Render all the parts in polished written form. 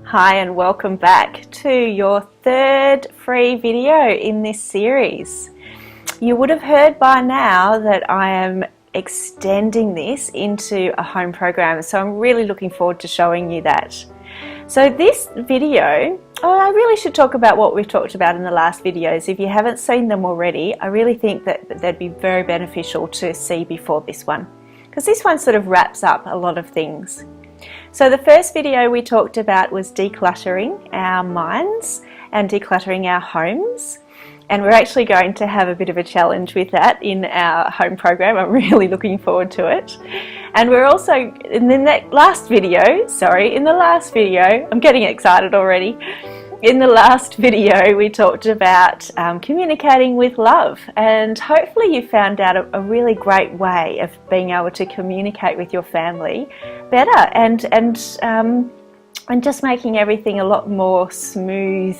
Hi and welcome back to your third free video in this series. You would have heard by now that I am extending this into a home program, so I'm really looking forward to showing you that. So this video, I really should talk about what we've talked about in the last videos. If you haven't seen them already, I really think that they'd be very beneficial to see before this one, because this one sort of wraps up a lot of things. So the first video we talked about was decluttering our minds and decluttering our homes, and we're actually going to have a bit of a challenge with that in our home program. I'm really looking forward to it. And we're also, in the last video, I'm getting excited already. In the last video we talked about communicating with love, and hopefully you found out a really great way of being able to communicate with your family better and just making everything a lot more smooth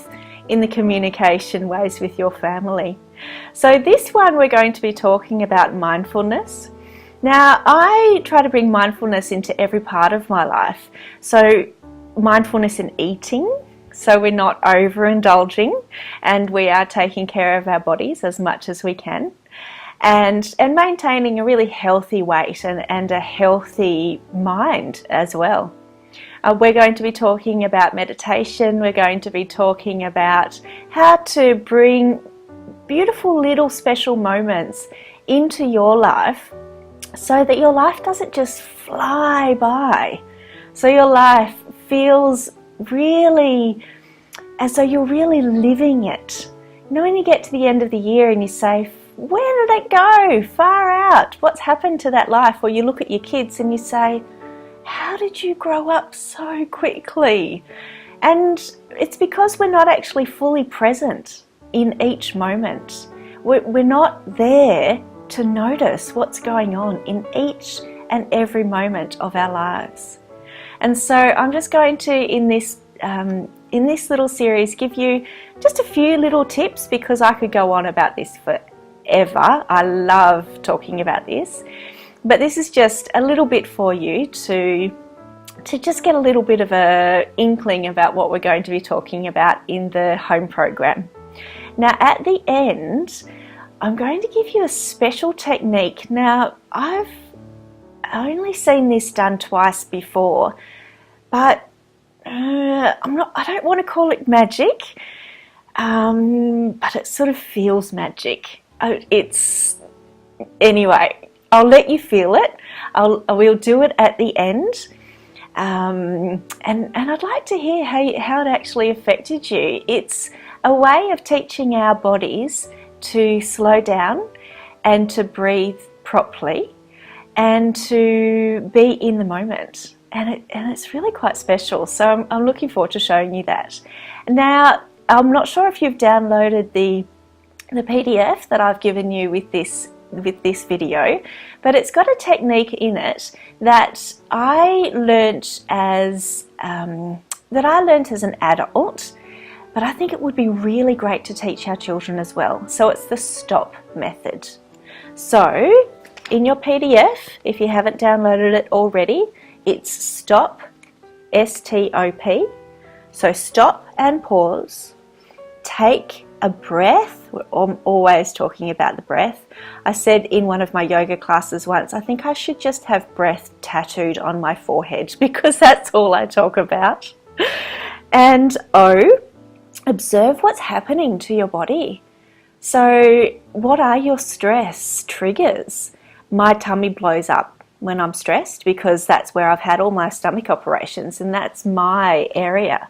in the communication ways with your family. So this one we're going to be talking about mindfulness. Now I try to bring mindfulness into every part of my life. So mindfulness in eating, so we're not overindulging and we are taking care of our bodies as much as we can, and maintaining a really healthy weight and a healthy mind as well. We're going to be talking about meditation. We're going to be talking about how to bring beautiful little special moments into your life so that your life doesn't just fly by. So your life feels really as though you're really living it. You know, when you get to the end of the year and you say, where did it go? Far out. What's happened to that life? Or you look at your kids and you say, how did you grow up so quickly? And it's because we're not actually fully present in each moment. We're not there to notice what's going on in each and every moment of our lives. And so I'm just going to, in this little series, give you just a few little tips, because I could go on about this forever. I love talking about this. But this is just a little bit for you to just get a little bit of a inkling about what we're going to be talking about in the home program. Now at the end, I'm going to give you a special technique. Now I've only seen this done twice before, but I don't want to call it magic, but it sort of feels magic. Anyway, I'll let you feel it. We'll do it at the end, and I'd like to hear how it actually affected you. It's a way of teaching our bodies to slow down and to breathe properly and to be in the moment. And it's really quite special, so I'm looking forward to showing you that. Now, I'm not sure if you've downloaded the PDF that I've given you with this video, but it's got a technique in it that I learnt as an adult, but I think it would be really great to teach our children as well. So it's the stop method. So in your PDF, if you haven't downloaded it already, it's stop, S-T-O-P. So stop and pause. Take a breath. We're always talking about the breath. I said in one of my yoga classes once, I think I should just have breath tattooed on my forehead, because that's all I talk about. And O, observe what's happening to your body. So what are your stress triggers? My tummy blows up when I'm stressed, because that's where I've had all my stomach operations, and that's my area.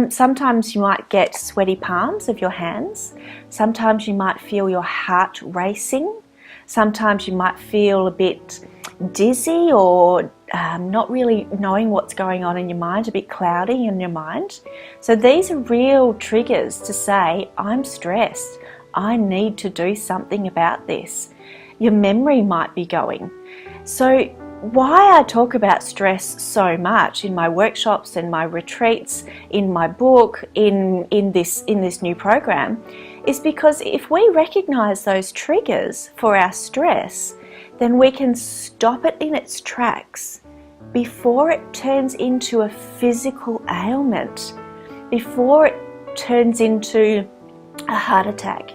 Sometimes you might get sweaty palms of your hands. Sometimes you might feel your heart racing. Sometimes you might feel a bit dizzy or not really knowing what's going on in your mind, a bit cloudy in your mind. So these are real triggers to say, I'm stressed. I need to do something about this. Your memory might be going. So why I talk about stress so much in my workshops and my retreats, in my book, in this new program, is because if we recognize those triggers for our stress, then we can stop it in its tracks before it turns into a physical ailment, before it turns into a heart attack,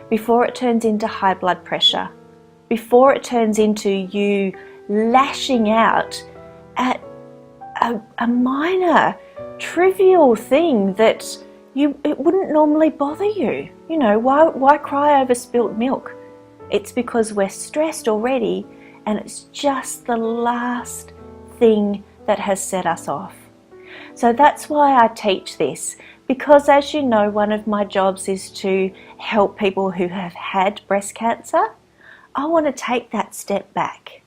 before it turns into high blood pressure, before it turns into you lashing out at a minor, trivial thing that it wouldn't normally bother you. You know, why cry over spilt milk? It's because we're stressed already, and it's just the last thing that has set us off. So that's why I teach this, because as you know, one of my jobs is to help people who have had breast cancer. I want to take that step back.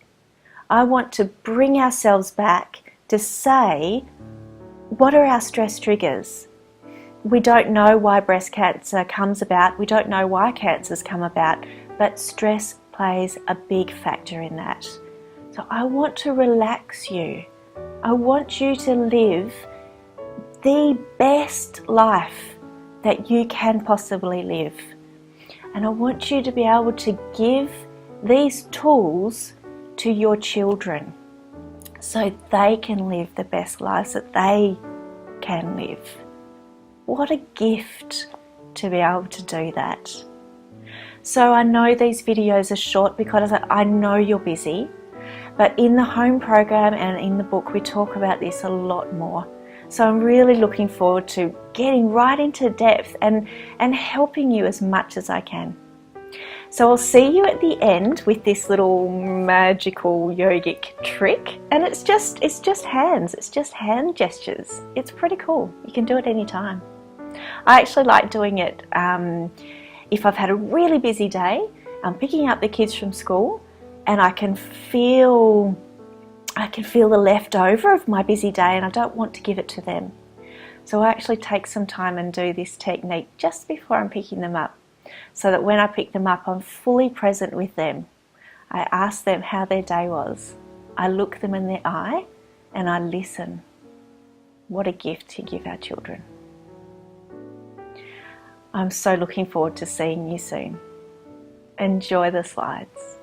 I want to bring ourselves back to say, what are our stress triggers? We don't know why breast cancer comes about. We don't know why cancers come about, but stress plays a big factor in that. So I want to relax you. I want you to live the best life that you can possibly live. And I want you to be able to give these tools to your children so they can live the best lives that they can live. What a gift to be able to do that. So I know these videos are short because I know you're busy, but in the home program and in the book we talk about this a lot more. So I'm really looking forward to getting right into depth and helping you as much as I can. So I'll see you at the end with this little magical yogic trick, and it's just hands, it's just hand gestures. It's pretty cool. You can do it anytime. I actually like doing it if I've had a really busy day. I'm picking up the kids from school and I can feel the leftover of my busy day, and I don't want to give it to them. So I actually take some time and do this technique just before I'm picking them up, so that when I pick them up, I'm fully present with them. I ask them how their day was. I look them in the eye and I listen. What a gift to give our children. I'm so looking forward to seeing you soon. Enjoy the slides.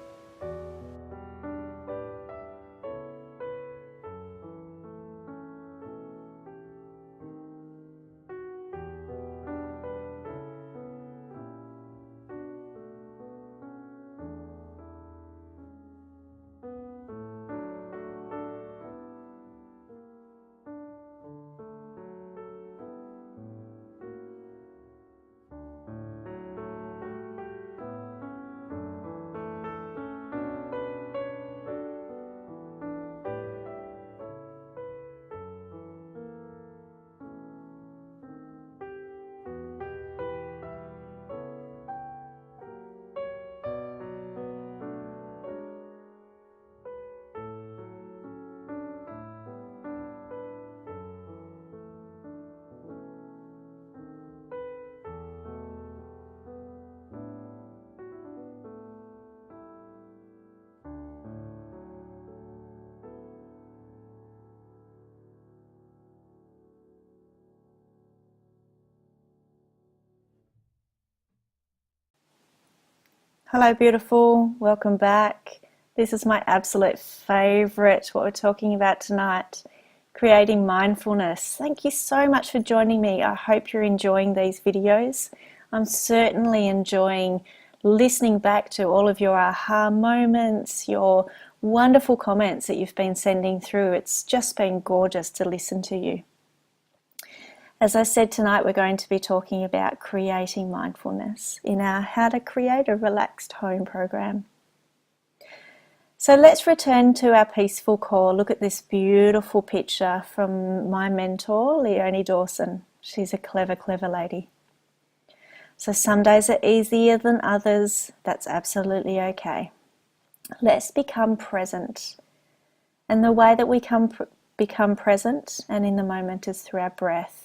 Hello beautiful, welcome back. This is my absolute favourite, what we're talking about tonight, creating mindfulness. Thank you so much for joining me. I hope you're enjoying these videos. I'm certainly enjoying listening back to all of your aha moments, your wonderful comments that you've been sending through. It's just been gorgeous to listen to you. As I said, tonight we're going to be talking about creating mindfulness in our How to Create a Relaxed Home program. So let's return to our peaceful core. Look at this beautiful picture from my mentor, Leonie Dawson. She's a clever, clever lady. So some days are easier than others. That's absolutely okay. Let's become present. And the way that we become present and in the moment is through our breath.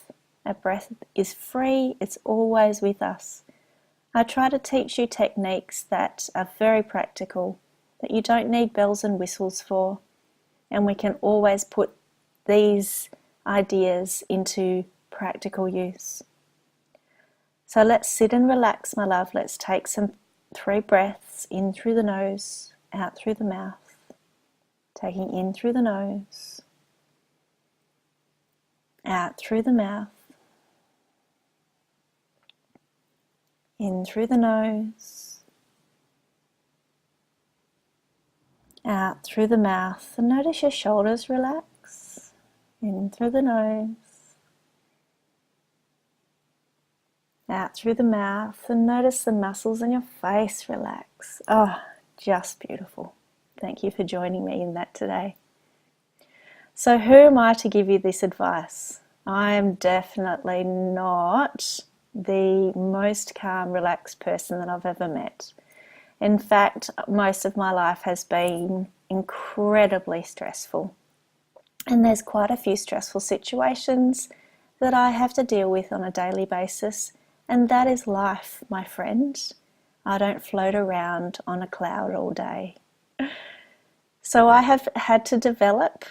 Our breath is free, it's always with us. I try to teach you techniques that are very practical, that you don't need bells and whistles for, and we can always put these ideas into practical use. So let's sit and relax, my love. Let's take 3 breaths in through the nose, out through the mouth. Taking in through the nose, out through the mouth, in through the nose, out through the mouth. And notice your shoulders relax, in through the nose, out through the mouth, and notice the muscles in your face relax. Oh, just beautiful. Thank you for joining me in that today. So who am I to give you this advice? I am definitely not the most calm, relaxed person that I've ever met. In fact, most of my life has been incredibly stressful. And there's quite a few stressful situations that I have to deal with on a daily basis. And that is life, my friend. I don't float around on a cloud all day. So I have had to develop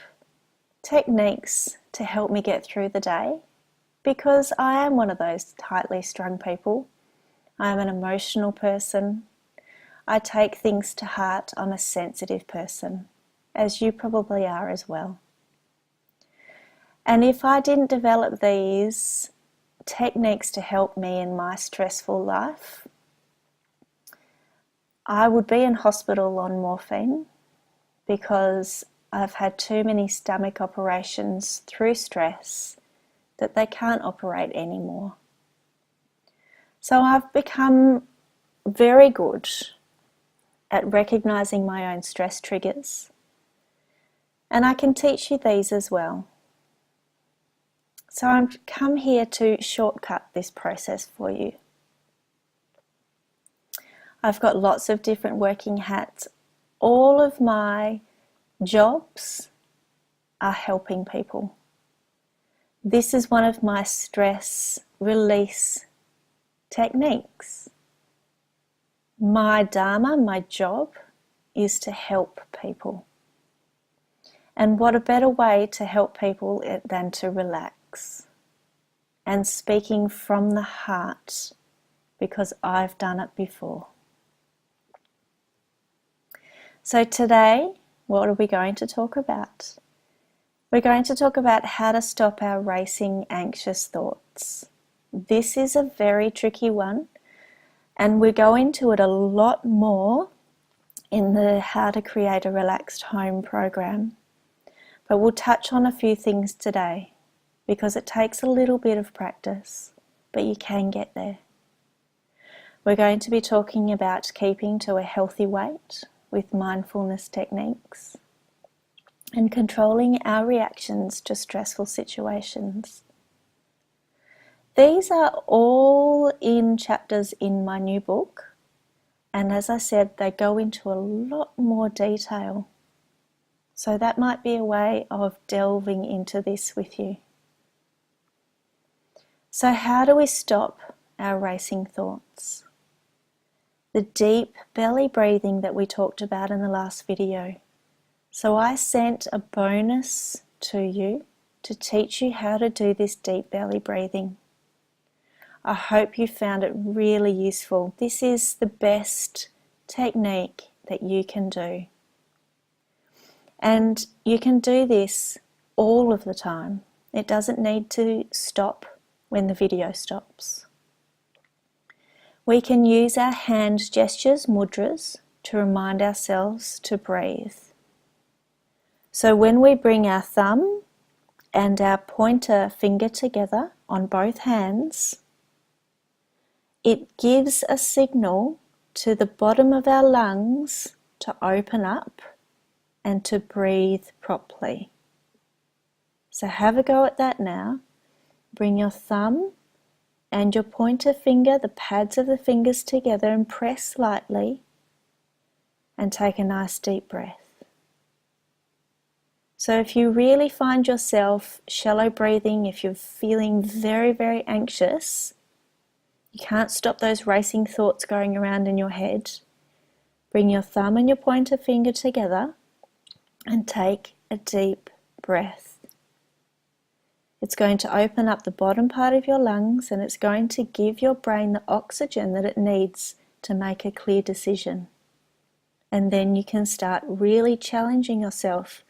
techniques to help me get through the day because I am one of those tightly strung people. I am an emotional person. I take things to heart. I'm a sensitive person, as you probably are as well. And if I didn't develop these techniques to help me in my stressful life, I would be in hospital on morphine because I've had too many stomach operations through stress that they can't operate anymore. So I've become very good at recognizing my own stress triggers, and I can teach you these as well. So I've come here to shortcut this process for you. I've got lots of different working hats. All of my jobs are helping people. This is one of my stress release techniques. My dharma, my job, is to help people. And what a better way to help people than to relax. And speaking from the heart, because I've done it before. So today, what are we going to talk about? We're going to talk about how to stop our racing, anxious thoughts. This is a very tricky one, and we go into it a lot more in the How to Create a Relaxed Home program. But we'll touch on a few things today because it takes a little bit of practice, but you can get there. We're going to be talking about keeping to a healthy weight with mindfulness techniques and controlling our reactions to stressful situations. These are all in chapters in my new book, and as I said, they go into a lot more detail. So that might be a way of delving into this with you. So how do we stop our racing thoughts? The deep belly breathing that we talked about in the last video. So I sent a bonus to you to teach you how to do this deep belly breathing. I hope you found it really useful. This is the best technique that you can do. And you can do this all of the time. It doesn't need to stop when the video stops. We can use our hand gestures, mudras, to remind ourselves to breathe. So when we bring our thumb and our pointer finger together on both hands, it gives a signal to the bottom of our lungs to open up and to breathe properly. So have a go at that now. Bring your thumb and your pointer finger, the pads of the fingers together, and press lightly and take a nice deep breath. So if you really find yourself shallow breathing, if you're feeling very, very anxious, you can't stop those racing thoughts going around in your head, bring your thumb and your pointer finger together and take a deep breath. It's going to open up the bottom part of your lungs and it's going to give your brain the oxygen that it needs to make a clear decision. And then you can start really challenging yourself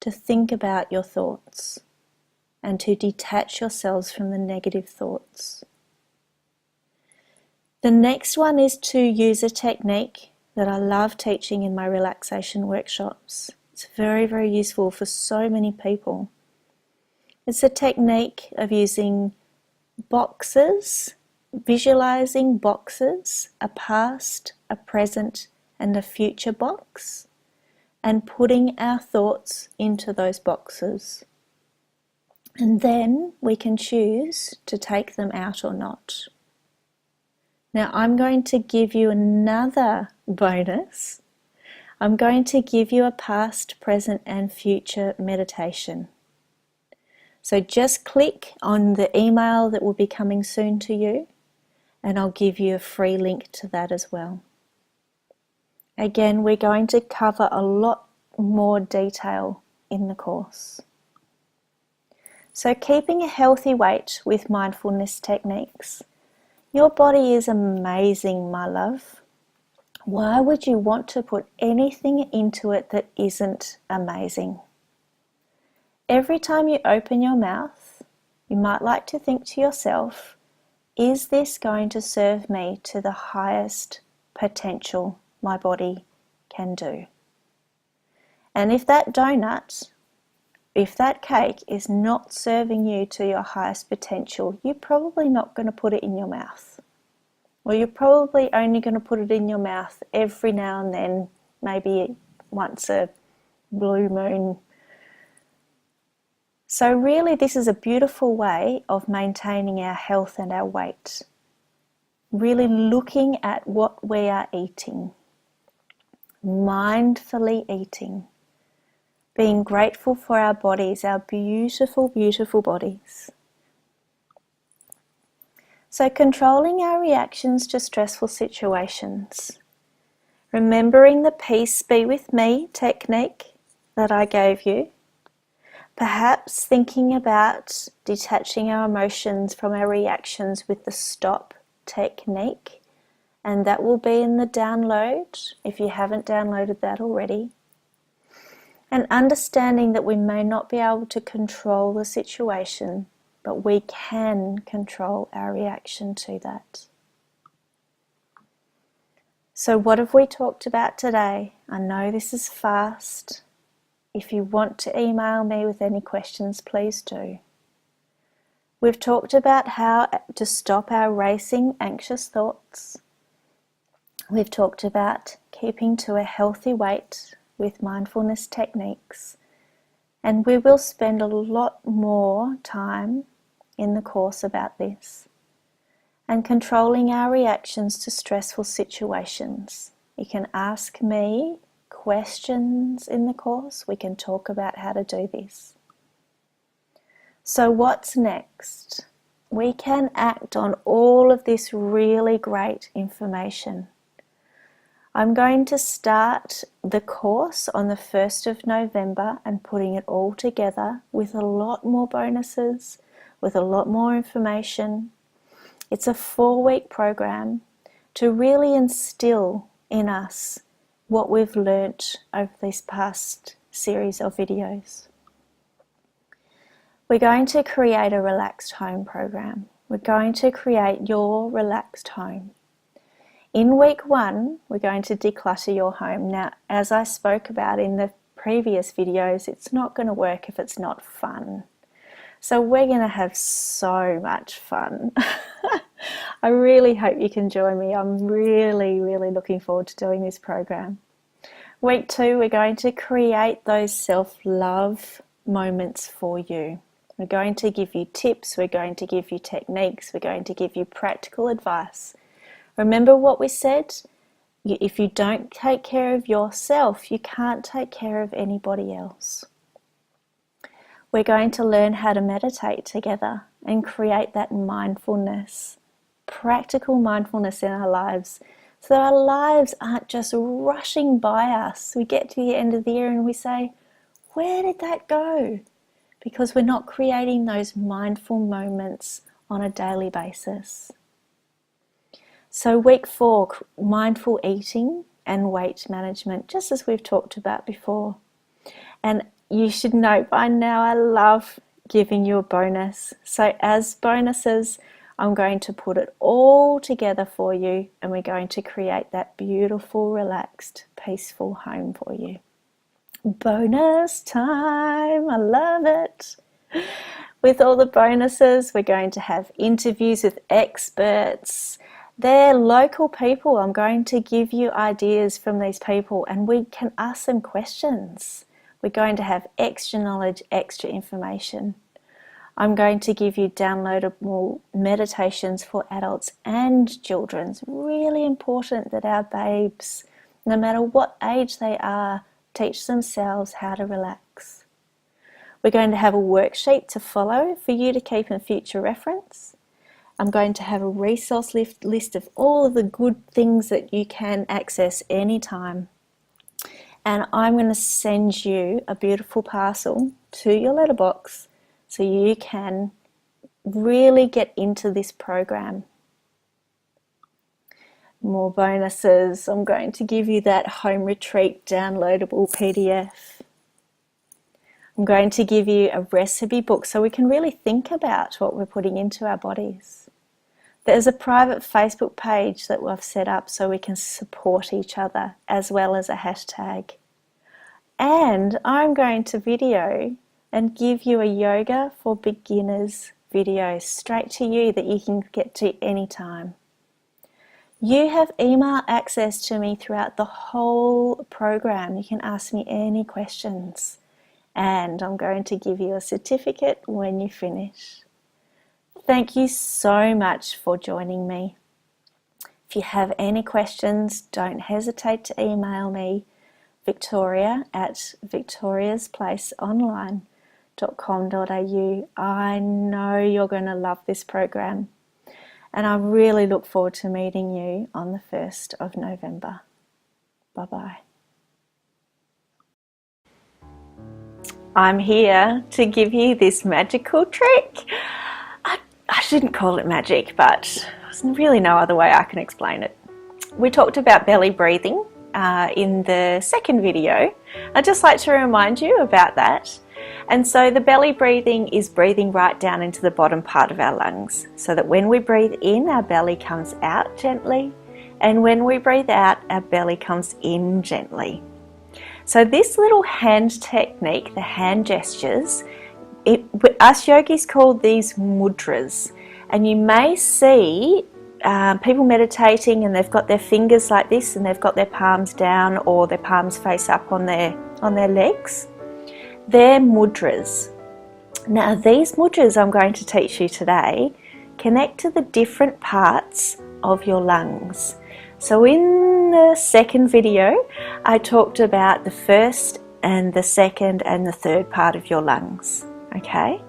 to think about your thoughts. and to detach yourselves from the negative thoughts. The next one is to use a technique that I love teaching in my relaxation workshops. It's very, very useful for so many people. It's a technique of using boxes, visualizing boxes, a past, a present, and a future box, and putting our thoughts into those boxes. And then we can choose to take them out or not. Now I'm going to give you another bonus. I'm going to give you a past, present, and future meditation. So just click on the email that will be coming soon to you, and I'll give you a free link to that as well. Again, we're going to cover a lot more detail in the course. So keeping a healthy weight with mindfulness techniques. Your body is amazing, my love. Why would you want to put anything into it that isn't amazing? Every time you open your mouth, you might like to think to yourself, is this going to serve me to the highest potential my body can do? And if that donut, if that cake is not serving you to your highest potential, you're probably not going to put it in your mouth. Or you're probably only going to put it in your mouth every now and then, maybe once a blue moon. So really this is a beautiful way of maintaining our health and our weight. Really looking at what we are eating. Mindfully eating. Being grateful for our bodies, our beautiful, beautiful bodies. So controlling our reactions to stressful situations. Remembering the peace be with me technique that I gave you. Perhaps thinking about detaching our emotions from our reactions with the stop technique. And that will be in the download if you haven't downloaded that already. And understanding that we may not be able to control the situation, but we can control our reaction to that. So what have we talked about today? I know this is fast. If you want to email me with any questions, please do. We've talked about how to stop our racing, anxious thoughts. We've talked about keeping to a healthy weight with mindfulness techniques. And we will spend a lot more time in the course about this. And controlling our reactions to stressful situations. You can ask me questions in the course. We can talk about how to do this. So what's next? We can act on all of this really great information. I'm going to start the course on the 1st of November and putting it all together with a lot more bonuses, with a lot more information. It's a 4-week program to really instill in us what we've learnt over this past series of videos. We're going to create a relaxed home program. We're going to create your relaxed home. In week 1, we're going to declutter your home. Now, as I spoke about in the previous videos, it's not going to work if it's not fun. So we're going to have so much fun. I really hope you can join me. I'm really, really looking forward to doing this program. Week 2, we're going to create those self-love moments for you. We're going to give you tips, we're going to give you techniques, we're going to give you practical advice. Remember what we said? If you don't take care of yourself, you can't take care of anybody else. We're going to learn how to meditate together and create that mindfulness, practical mindfulness in our lives, so that our lives aren't just rushing by us. We get to the end of the year and we say, where did that go? Because we're not creating those mindful moments on a daily basis. So week 4, mindful eating and weight management, just as we've talked about before. And you should know by now I love giving you a bonus. So as bonuses, I'm going to put it all together for you, and we're going to create that beautiful, relaxed, peaceful home for you. Bonus time! I love it! With all the bonuses, we're going to have interviews with experts. They're local people. I'm going to give you ideas from these people, and we can ask them questions. We're going to have extra knowledge, extra information. I'm going to give you downloadable meditations for adults and children. It's really important that our babes, no matter what age they are, teach themselves how to relax. We're going to have a worksheet to follow for you to keep in future reference. I'm going to have a resource list of all of the good things that you can access anytime. And I'm going to send you a beautiful parcel to your letterbox so you can really get into this program. More bonuses. I'm going to give you that home retreat downloadable PDF. I'm going to give you a recipe book so we can really think about what we're putting into our bodies. There's a private Facebook page that we've set up so we can support each other, as well as a hashtag. And I'm going to video and give you a yoga for beginners video straight to you that you can get to anytime. You have email access to me throughout the whole program. You can ask me any questions, and I'm going to give you a certificate when you finish. Thank you so much for joining me. If you have any questions, don't hesitate to email me, victoria@victoriasplaceonline.com.au. I know you're going to love this program, and I really look forward to meeting you on the 1st of November. Bye-bye. I'm here to give you this magical trick. I shouldn't call it magic, but there's really no other way I can explain it. We talked about belly breathing in the second video. I'd just like to remind you about that. And so the belly breathing is breathing right down into the bottom part of our lungs, so that when we breathe in, our belly comes out gently, and when we breathe out, our belly comes in gently. So this little hand technique, the hand gestures, us yogis call these mudras, and you may see people meditating and they've got their fingers like this and they've got their palms down or their palms face up on their legs. They're mudras. Now these mudras I'm going to teach you today connect to the different parts of your lungs. So in the second video I talked about the first and the second and the third part of your lungs. Okay,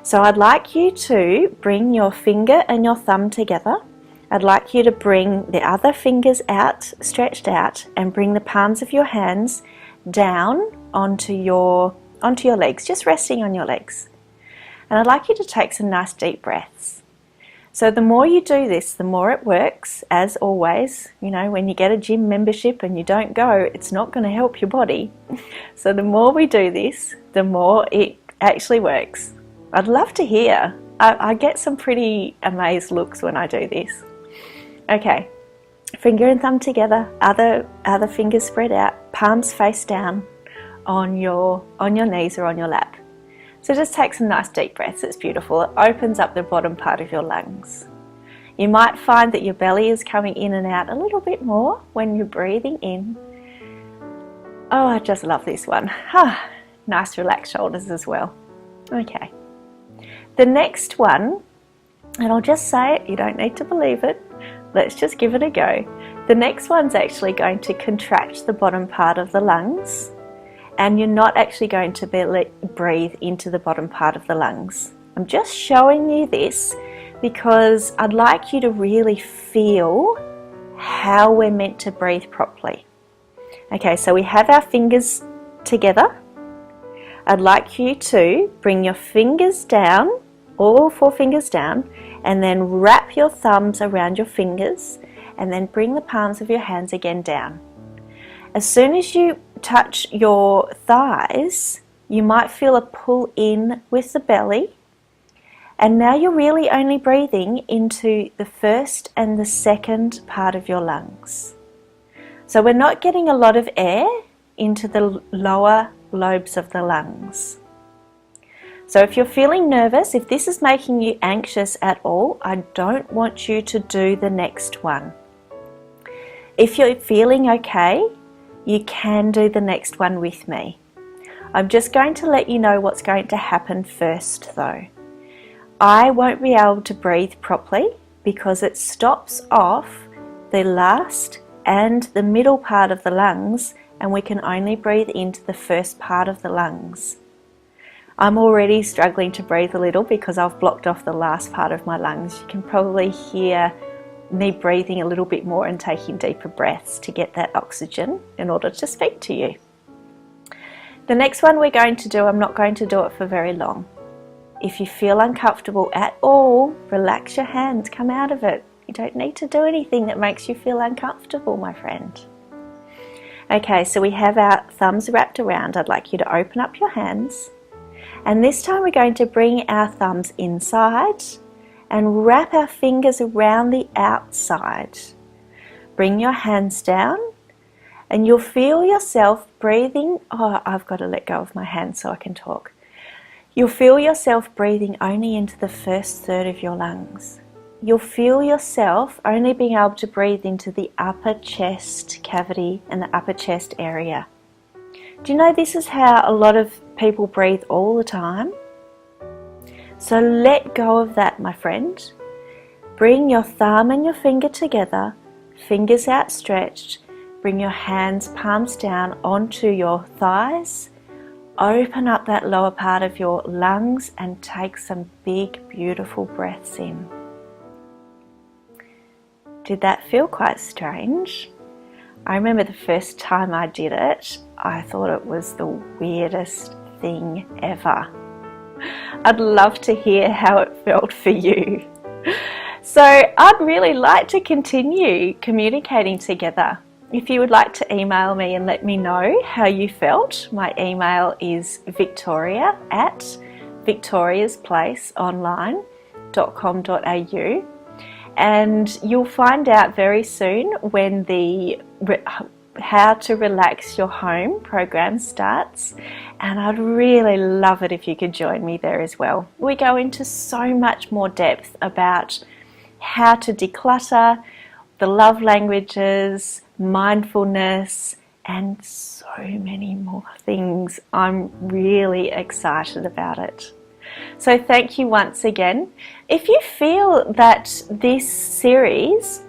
so I'd like you to bring your finger and your thumb together. I'd like you to bring the other fingers out, stretched out, and bring the palms of your hands down onto your legs, just resting on your legs. And I'd like you to take some nice deep breaths. So the more you do this, the more it works. As always, you know, when you get a gym membership and you don't go, it's not going to help your body. So the more we do this, the more it actually works. I'd love to hear. I get some pretty amazed looks when I do this. Okay, finger and thumb together, other fingers spread out, palms face down on your knees or on your lap. So just take some nice deep breaths. It's beautiful. It opens up the bottom part of your lungs. You might find that your belly is coming in and out a little bit more when you're breathing in. Oh, I just love this one. Nice relaxed shoulders as well. Okay. The next one, and I'll just say it, you don't need to believe it. Let's just give it a go. The next one's actually going to contract the bottom part of the lungs, and you're not actually going to breathe into the bottom part of the lungs. I'm just showing you this because I'd like you to really feel how we're meant to breathe properly. Okay, so we have our fingers together. I'd like you to bring your fingers down, all 4 fingers down, and then wrap your thumbs around your fingers, and then bring the palms of your hands again down. As soon as you touch your thighs, You might feel a pull in with the belly. And now you're really only breathing into the first and the second part of your lungs. So we're not getting a lot of air into the lower lobes of the lungs. So if you're feeling nervous, if this is making you anxious at all, I don't want you to do the next one. If you're feeling okay, you can do the next one with me. I'm just going to let you know what's going to happen first though. I won't be able to breathe properly because it stops off the last and the middle part of the lungs, and we can only breathe into the first part of the lungs. I'm already struggling to breathe a little because I've blocked off the last part of my lungs. You can probably hear me breathing a little bit more and taking deeper breaths to get that oxygen in order to speak to you. The next one we're going to do, I'm not going to do it for very long. If you feel uncomfortable at all, relax your hands, come out of it. You don't need to do anything that makes you feel uncomfortable, my friend. Okay, so we have our thumbs wrapped around. I'd like you to open up your hands. And this time we're going to bring our thumbs inside and wrap our fingers around the outside. Bring your hands down and you'll feel yourself breathing. Oh, I've got to let go of my hands so I can talk. You'll feel yourself breathing only into the first third of your lungs. You'll feel yourself only being able to breathe into the upper chest cavity and the upper chest area. Do you know this is how a lot of people breathe all the time? So let go of that, my friend. Bring your thumb and your finger together, fingers outstretched. Bring your hands, palms down onto your thighs. Open up that lower part of your lungs and take some big, beautiful breaths in. Did that feel quite strange? I remember the first time I did it, I thought it was the weirdest thing ever. I'd love to hear how it felt for you. So I'd really like to continue communicating together. If you would like to email me and let me know how you felt, my email is victoriasplaceonline.com.au. And you'll find out very soon when the How to Relax Your Home program starts, and I'd really love it if you could join me there as well. We go into so much more depth about how to declutter, the love languages, mindfulness, and so many more things. I'm really excited about it. So thank you once again. If you feel that this series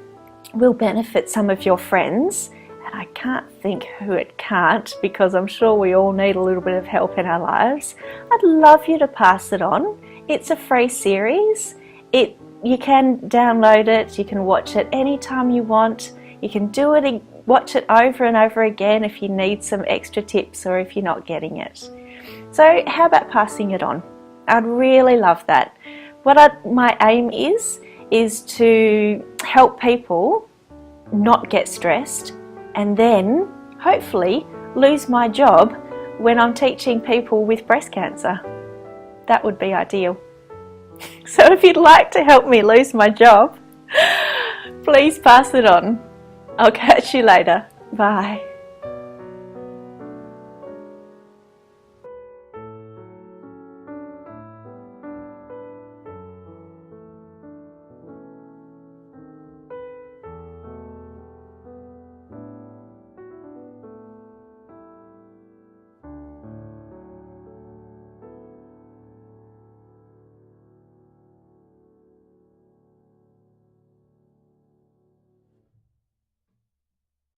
will benefit some of your friends, and I can't think who it can't because I'm sure we all need a little bit of help in our lives, I'd love you to pass it on. It's a free series. You can download it, you can watch it anytime you want. You can do it, watch it over and over again if you need some extra tips or if you're not getting it. So how about passing it on? I'd really love that. My aim is to help people not get stressed and then hopefully lose my job when I'm teaching people with breast cancer. That would be ideal. So if you'd like to help me lose my job, please pass it on. I'll catch you later. Bye.